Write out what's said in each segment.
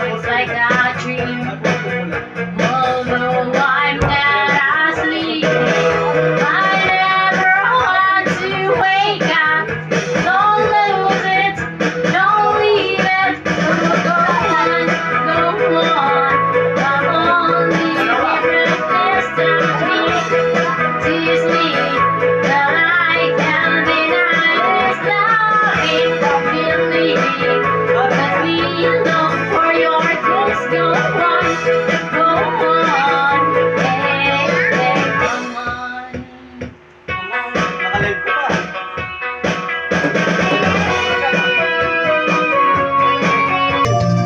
It's like a dream. Although I'm not asleep, I never want to wake up. Don't lose it, don't leave it. Go on, come on, leave different destiny. Tease me, that I can deny this loving. Believe, let me know for your kiss. Go on, hey, hey, come on. Nakalive ko pa.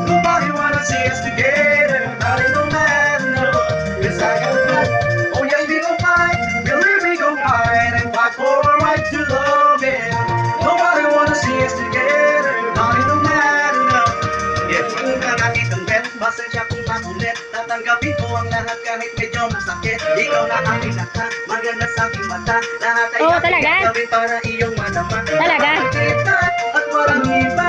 Nobody wanna see us together. Nobody no matter no. Yes, I got that. Oh yeah, we gon' fight. Believe we gon' fight and fight for our right to love it. Nobody wanna see us together. Nobody no matter no. Yes, kung ka nakitang bet, basta siya kung makulit. Tatanggapin ko ang lahat kahit medyo masakit. Ikaw na ang pinaka, maganda sa aking mata. Lahat ay Oo, aking talaga? gagawin para iyong madama. Talaga? Kita at walang iba.